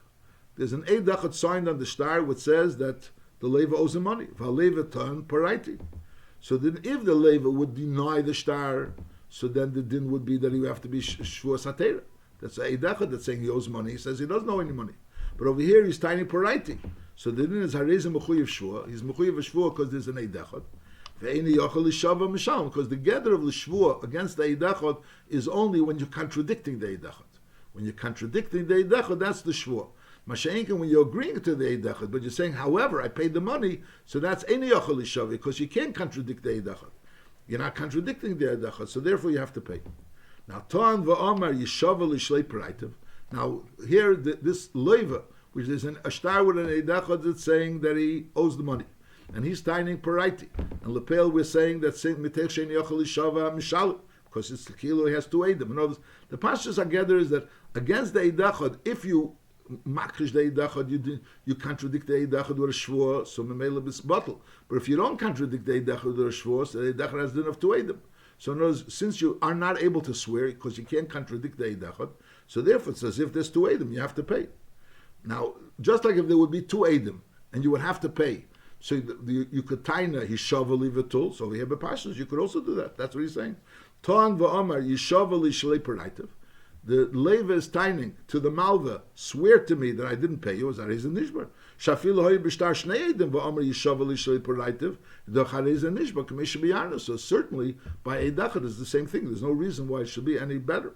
There's an edachot signed on the shtar which says that the leva owes him money. V'haleva turn paraiti. So then if the leva would deny the shtar, so then the din would be that he would have to be shvua satera. That's an edachot that's saying he owes money. He says he doesn't owe any money. But over here he's tiny paraiti. So the din is hareza mechuyev shvua. He's mechuyev shvua because there's an edachot. Ve'eni yochel lishava mishal, because the gather of the shvua against the edachot is only when you're contradicting the edachot. When you're contradicting the edachot, that's the shvua. Masha'inkin, when you're agreeing to the edachot, but you're saying, however, I paid the money, so that's eni yochel lishava, because you can't contradict the edachot. You're not contradicting the edachot, so therefore you have to pay. Now, Ta'an va'amar yishava lishlei paraitiv. Now, here, this leva, which is an ashtar with an edachot that's saying that he owes the money, and he's tining paraiti. And Lepel, we're saying that mitech shein yochel lishava mishalim, because it's the kilo, he has two edim. In other words, the pashtus together is that against the edachot, if you makrish the edachot, you contradict the edachot with a shvua, so memela bisbottle. But if you don't contradict the edachot with a shvua, so the edachot has enough to edim. So in other words, since you are not able to swear because you can't contradict the edachot, so therefore it's as if there's two edim, you have to pay. Now, just like if there would be two edim and you would have to pay, so you could taina hishavali v'tul. So we have a pashtus, you could also do that. That's what he's saying. Ta'an v'amar yishavali shlei paraitiv. The leva is taining to the Malveh, swear to me that I didn't pay you, as arez nishbar. Shafil hoy b'shtar shnei edim v'amar yishavali shlei paraitiv. The charez nishbar k'mesha b'yarna. So certainly by edachot is the same thing. There's no reason why it should be any better.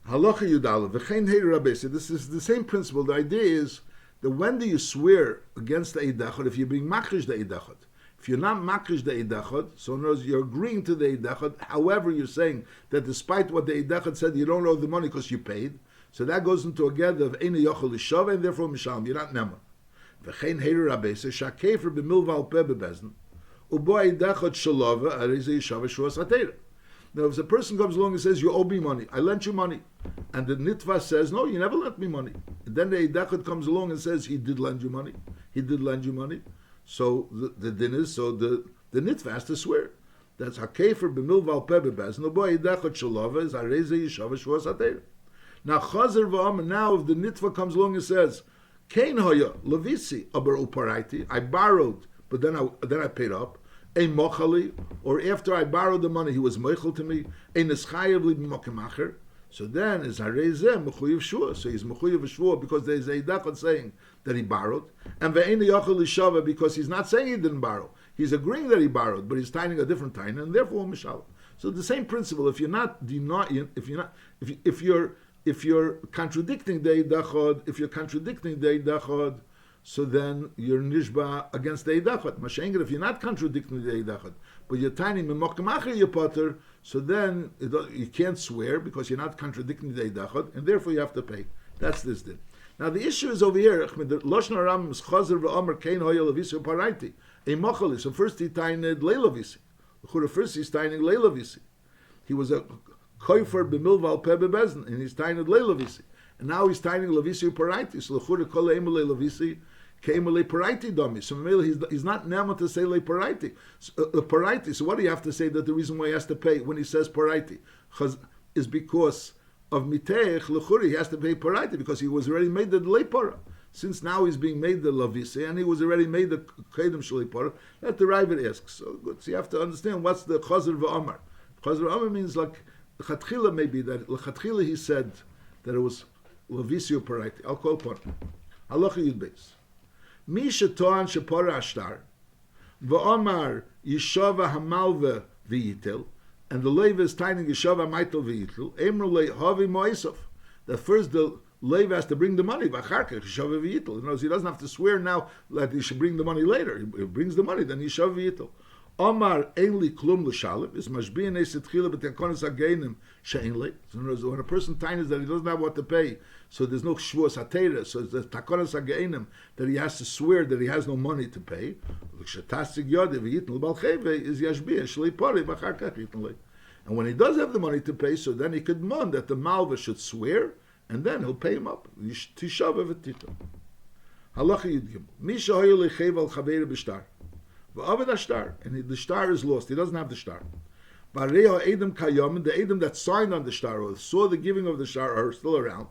Halacha yudala v'chein hey rabbi. So this is the same principle. The idea is that when do you swear against the edachot if you're being makrish the edachot? If you're not makrish the edachot, so in other words, you're agreeing to the edachot, however you're saying that despite what the edachot said, you don't owe the money because you paid, so that goes into a gather of eina yochel lishava, and therefore mishalm, you're not nema. V'chein heiru rabbeisa, shakefer b'milva alpeh bebezin, ubo edachot shalava, areze yishava shua satera. Now, if a person comes along and says, you owe me money, I lent you money, and the nitva says, no, you never lent me money, and then the edachot comes along and says, he did lend you money, so the din is, so the nitva has to swear. That's hakefer b'milva alpeh bebezin, ubo edachot shalava, is areze yishava shua satera. Now, chazer v'amar, now if the nitva comes along and says, kein hoya levisi aber uparaiti, I borrowed, but then I paid up, a mochali, or after I borrowed the money, he was mochel to me, a neschayev li b'mokemacher, so then is harezeh mechuyev shua, so he's mechuyev shua because there's a edachot saying that he borrowed, and ve'ena yochel lishava because he's not saying he didn't borrow, he's agreeing that he borrowed, but he's tying a different time, and therefore mishalim. So the same principle. If you're not denying, if you're contradicting the edachot, so then you're nishba against the eidachot. Mashengen, if you're not contradicting the eidachot, but you're tiny memokim your potter, so then you can't swear because you're not contradicting the eidachot, and therefore you have to pay. That's this din. Now the issue is over here. The Lashon Haram is chazer v'omer kein hoya levisi uparaiti a machali. So first he tained leilavisi. First he's taining leilavisi. He was a koifer b'milval pe bebezin, and he's tained leilavisi. And now he's taining levisi uparaiti. So l'chura kol eimele levisi came le paraiti domi. So he's not nema to say le paraiti. Paraiti. So what do you have to say that the reason why he has to pay when he says paraiti is because of miteich l'churi, he has to pay paraiti because he was already made the leipara. Since now he's being made the lavise and he was already made the kedem shleipara, that the Ravid asks. So good. So you have to understand what's the chazer v'amar. Chazer v'amar means like l'chatchila maybe that l'chatchila he said that it was lavise or paraiti. I'll call upon halacha yud beis. Mi shetoan shepara ashtar v'amar yishava hamalveh v'yitel. And the Levi is taining Yeshava Maitel V'Yitl. Emrulei Havi Moisov. That first the Levi has to bring the money. V'acharkech Yeshava V'Yitl. In other words, he doesn't have to swear now that he should bring the money later. He brings the money, then Yeshava V'Yitl. Omar Einli Klum L'Shalim is Mashbiyan Eset Chila B'Tekonis Ageinim She'Einli. So in other words, when a person tains that he doesn't have what to pay, so there's no Shvuas HaTeirah, so it's the Tekonis Ageinim that he has to swear that he has no money to pay. L'Shatasig Yodeh V'Yitl B'Alcheve is Yashbiyan Shlei Pori V'acharkech Yitl. And when he does have the money to pay, so then he could demand that the Malveh should swear, and then he'll pay him up. Tishav v'tito. Halacha Yud Gimel. Misha hoyu lechev al chaveira b'shtar. V'avad ashtar. And the shtar is lost. He doesn't have the shtar. V'areho edom kayom. The edom that signed on the shtar, or saw the giving of the shtar, are still around.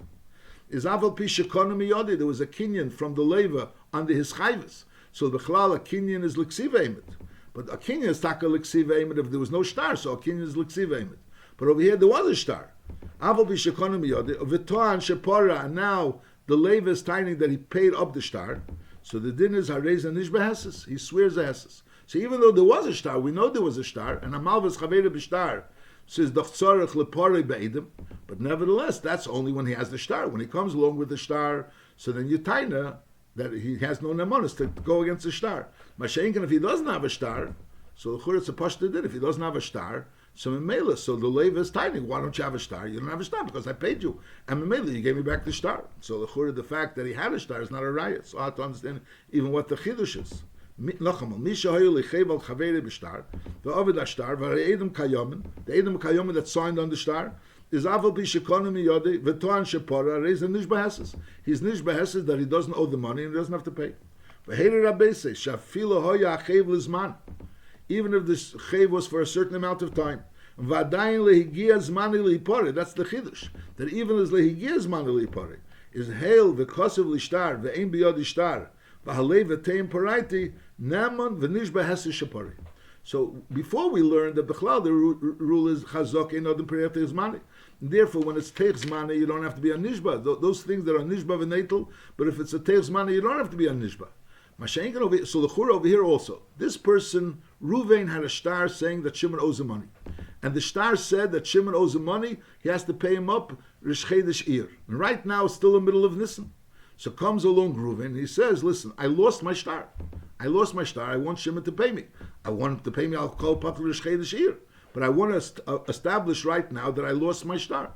Is aval pi shekonu miyodi. There was a kinyan from the leva under his chayvus. So the chlal, a kinyan is l'ksiva emet. But a kinyan is taka l'ksiva emet if there was no shtar, so a kinyan is l'ksiva emet. But over here there was a shtar. Aval pi shekonu miyodi. V'toan shepora. And now the leva is tiny that he paid up the shtar. So the din is harez and nishbeheses. He swears a heses. So even though there was a shtar, we know there was a shtar, and a malvus chaveira b'shtar says doch tzarech lepare be'edim. But nevertheless, that's only when he has the shtar. When he comes along with the shtar, so then you taina that he has no nemonis to go against the shtar. Mashenkin, if he doesn't have a shtar, so the churitz a pashta did. If he doesn't have a shtar, so memela, so the leva is tiny. Why don't you have a shtar? You don't have a shtar because I paid you, and memela, you gave me back the shtar. So the churitz, the fact that he had a shtar is not a riot. So I have to understand even what the chidush is. Misha hoyu lechev al chaveira b'shtar, v'ovid ashtar, v're'edem kayomen, the edem kayomen that signed on the shtar, is aval b'shekonu miyodi, v'toan shepora, reis and nishbaheses. He's nishbaheses that he doesn't owe the money and he doesn't have to pay. V'heiri rabbese, shafilo hoya achev lizman, even if this chev was for a certain amount of time. V'adayin lehigia zmani lehipore, that's the chidush, that even as lehigia zmani lehipore, is hail v'kosev lishtar, v'ein biyodi shtar, v'halei v'teim paraiti, naman v'nishba hesi shapari. So before we learned that Bechlal, the rule is chazok ein odem periyat zmani. Therefore, when it's teich zmani, you don't have to be on nishba. Those things that are nishba v'neitel, but if it's a teich zmani, you don't have to be on nishba. So the chur over here also, this person, Ruvain, had a star saying that Shimon owes him money. And the star said that Shimon owes him money, he has to pay him up, Rish Chedesh Ir. And right now, it's still in the middle of Nisan. So comes along Ruvain, he says, listen, I lost my star. I want Shimon to pay me. I want him to pay me, I'll call Patel Rish Chedesh Ir. But I want to establish right now that I lost my star.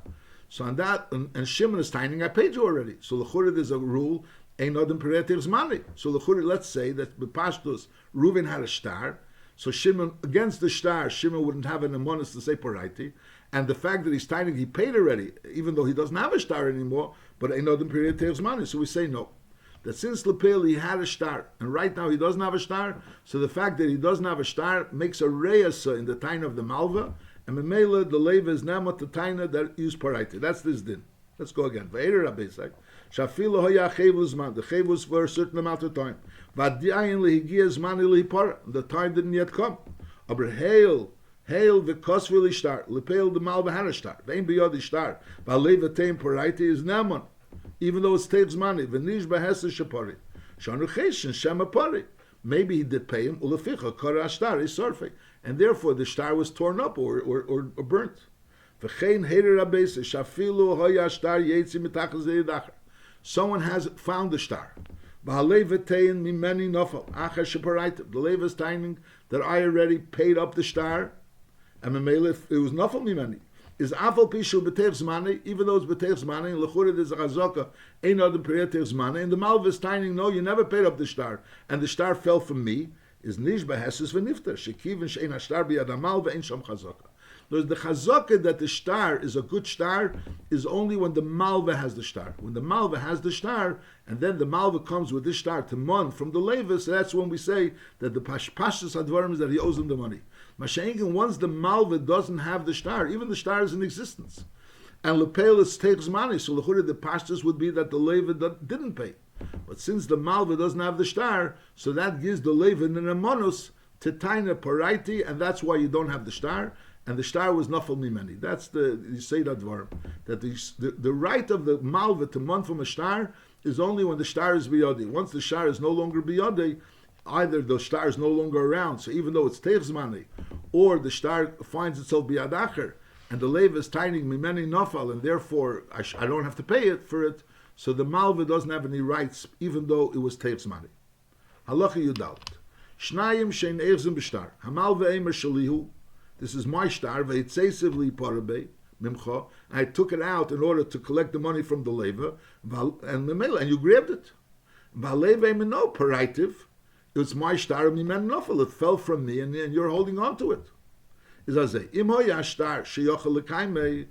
So on that, and Shimon is timing, I paid you already. So the Churah, there's a rule, Ein Odem Peretiv's money. So the Churah, let's say that the Pashtus, Reuven had a star, so Shimon, against the star, Shimon wouldn't have an amonis to say Paraiti, and the fact that he's timing, he paid already, even though he doesn't have a star anymore, but Ein Odem Peretiv's money. So we say no. That since Lepel he had a star, and right now he doesn't have a star, so the fact that he doesn't have a star makes a reyasa in the time of the Malveh, and Memela, the Leva is Namot the Taina that use Paraiti. That's this din. Let's go again. V'eder Rabbeisai. Shafilo hoya chevu zman. The chevu was for a certain amount of time. V'adiayin lehigia zman lehipara. The time didn't yet come. Aber hail v'kosvil ishtar. Lepel the Malveh had a star. V'ein biyod ishtar. V'aleva teim Paraiti is Namon. Even though it's teiv's money. V'nish b'hesa shapari. Shanu cheshin shema pari. Maybe he did pay him. Uleficha kara ashtar is sorfei. And therefore the star was torn up or burnt. Someone has found the star. V'haleva tein mimeni nofal. Acher sheparaitiv. The leva is taining that I already paid up the star, and memele it was nofal mimeni. Is afal pishu b'tev zmani, even though it's b'tev zmani, and l'chura there's a chazaka, ein adam peretev zmani, and the malva is taining, no, you never paid up the star, and the star fell from me, is nish b'hesus v'nifter, shekiven she'ein hashtar b'yad ha-malva, ein sham chazaka. There's the chazaka that the star is a good star is only when the malva has the star. When the malva has the star, and then the malva comes with this star to mon from the leva, so that's when we say that the pashtus advarim is that he owes him the money. Mashenkin, once the malva doesn't have the star, even the star is in existence, and lepelis takes money, so the pashtus would be that the leva didn't pay. But since the malva doesn't have the star, so that gives the leva in a monus to taina paraiti, and that's why you don't have the star. And the star was nafal mimeni. That's you say that dvar. That the right of the malva to mon from a star is only when the star is biyadi. Once the star is no longer biyadi, either the star is no longer around, so even though it's teichzmani, or the star finds itself biyadacher, and the leva is taining mimeni nafal, and therefore I don't have to pay it for it, so the malva doesn't have any rights, even though it was teichzmani. Halacha yudalt. Shnayim shein eivzim b'shtar. Hamalva eimer shalihu. This is my star, ve'itzeisivli parabe, mimcha. I took it out in order to collect the money from the leva, and you grabbed it. Va'leva no paraitiv. It's my star, mimen nofel. It fell from me, and you're holding on to it. Is as a im hoya star sheyochel lekaimei.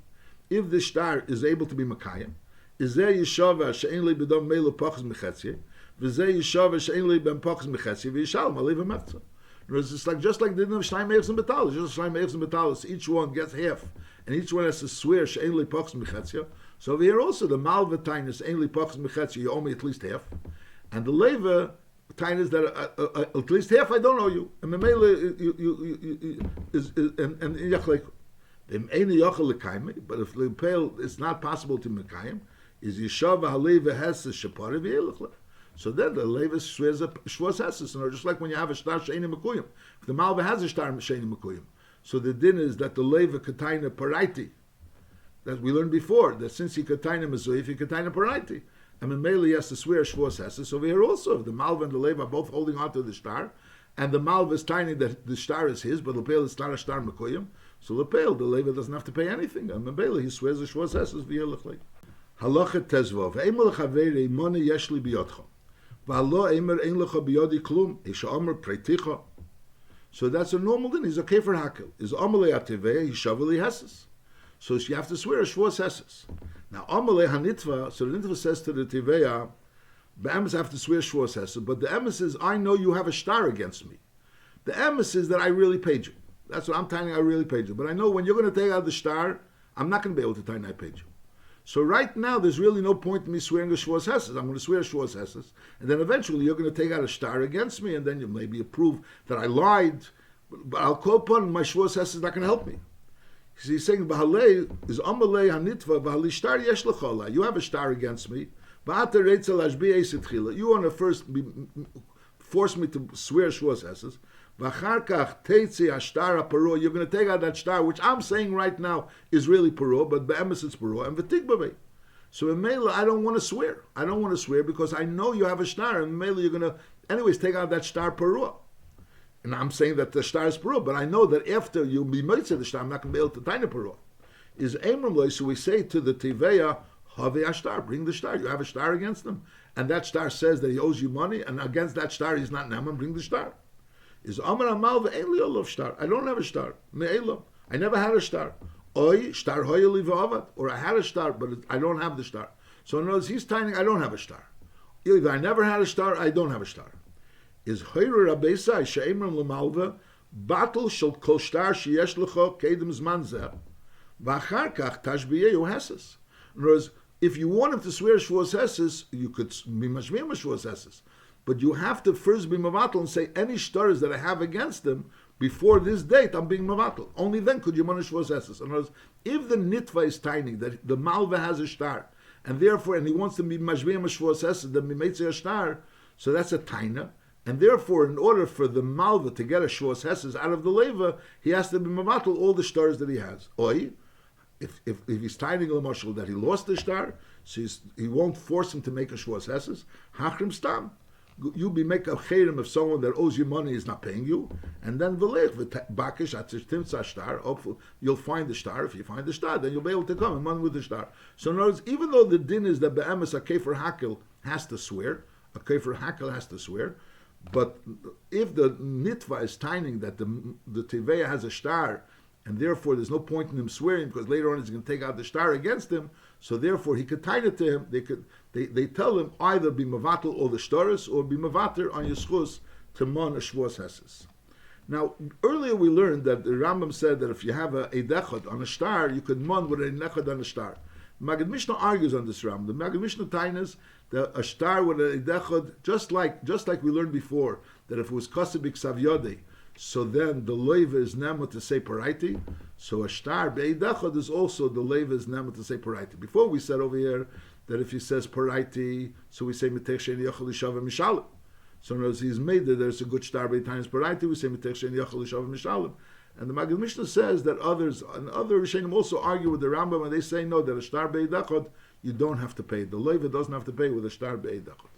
If the star is able to be makayim, is there yeshava she'en li b'dom meilu pachas mechetzye, v'zeh yeshava she'en li ben pachas mechetzye, v'yishal maleva mefza. It's like just like the din of Shlaim Eivs and Betalis. Just Shlaim Eivs and Betalis. Each one gets half, and each one has to swear she'en li pachas mechetzya. So over here also the malva tainus ein li pachas mechetzya. You owe me at least half, and the leva tainus that at least half I don't owe you. And memela is and yachlek them ein yachal lekaim. But if the pale it's not possible to mekayim, is yeshava haleva has shapari v'elachla. So then the leva swears a shvos heses, or just like when you have a star sheini mekuyim. If the malva has a star sheini mekuyim, so the din is that the leva kataina paraiti, that we learned before, that since he kataina mezuyif, he kataina paraiti, and Mameli has to swear shvos heses. Over here also, the malva and the leva are both holding on to the star, and the malva is tiny that the star is his, but lepel is not a star mekuyim. So lepel, the leva doesn't have to pay anything, and Mameli he swears a shvos heses via lechlei. Halacha tezvov emel chaveri moni yeshli biyotcha. So that's a normal din. He's okay for hakel. Is amalei ativei hishaveli heses. So you have to swear a shvos heses. Now amalei hanitva. So the nitva says to the tiveya, the emes have to swear shvos heses. But the emes is, I know you have a star against me. The emes is that I really paid you. That's what I'm telling. I really paid you. But I know when you're going to take out the star, I'm not going to be able to tell you I paid you. So right now, there's really no point in me swearing a shvos heses. I'm going to swear a shvos heses, and then eventually you're going to take out a star against me, and then you maybe prove that I lied. But I'll call upon my shvos heses not going to help me. Because he's saying, "B'halei is amalei hanitva v'hali star yesh lechala." You have a star against me. You want to first force me to swear shvos heses. You're going to take out that star, which I'm saying right now is really paro, but be'emes it's paro, and v'tigbavei. So in Mela, I don't want to swear. I don't want to swear because I know you have a star, and in Mela you're going to, anyways, take out that star paro. And I'm saying that the star is paro, but I know that after you be mitzvah the star, I'm not going to be able to taina paro. Is Amram loy, so we say to the Tiveya, have a star, bring the star. You have a star against him, and that star says that he owes you money, and against that star he's not Naaman, bring the star. Is Amar Malveh V'Loveh star. I don't have a star. Me'elam. I never had a star. Oy star Malveh V'Loveh, or I had a star, but I don't have the star. So in other words, he's telling I don't have a star. Either I never had a star, I don't have a star. Is Hoyre Rabbeisai She'emram L'Malveh Batel Shel Kol Star Sheyesh L'Cho Kedem Zman Zeh V'Achar Kach Tashbiyehu Heses. In other words, if you want him to swear shvos heses, you could be mashmir shvos heses. But you have to first be mavatal and say any stars that I have against them before this date, I'm being mavatal. Only then could you manish shvos heses. In other words, if the nitva is tiny, that the malva has a star, and therefore, and he wants to be mashmir shvos heses, then he makes a star, so that's a taina. And therefore, in order for the malva to get a shvos heses out of the leva, he has to be mavatal all the stars that he has. Oi, if he's tiny l'mashal that he lost the star, so he won't force him to make a shvos heses. Hachrim stam. you be make a chayrim if someone that owes you money is not paying you, and then bakish timtza star. Hopefully, you'll find the star. If you find the star, then you'll be able to come and money with the star. So in other words, even though the din is that be'emes a kefer hakel has to swear, a kefer hakel has to swear, but if the nitva is tining that the tiveya has a star, and therefore there's no point in him swearing because later on he's going to take out the star against him, so therefore he could tine it to him. They tell him either be mavatal or the shtaris or be mavater on yischus to mon a shvos heses. Now earlier we learned that the Rambam said that if you have a dechad on a star, you could mon with a nechad on a star. Magid Mishnah argues on this Rambam. The Magid Mishnah tines that a star with a dechad, just like we learned before, that if it was kasabik savyode, so then the leiva is nema to say paraiti. So a star be'edachad is also the leiva is nema to say paraiti. Before we said over here that if he says paraiti, so we say mitech shein yachal ishav mishalim. So in other words, he's made that there's a good star be'etimes paraiti. We say mitech shein yachal ishav mishalim. And the Magid Mishnah says that others and other Rishonim also argue with the Rambam, and they say no, that a star be'edachad you don't have to pay. The leiva doesn't have to pay with a star be'edachad.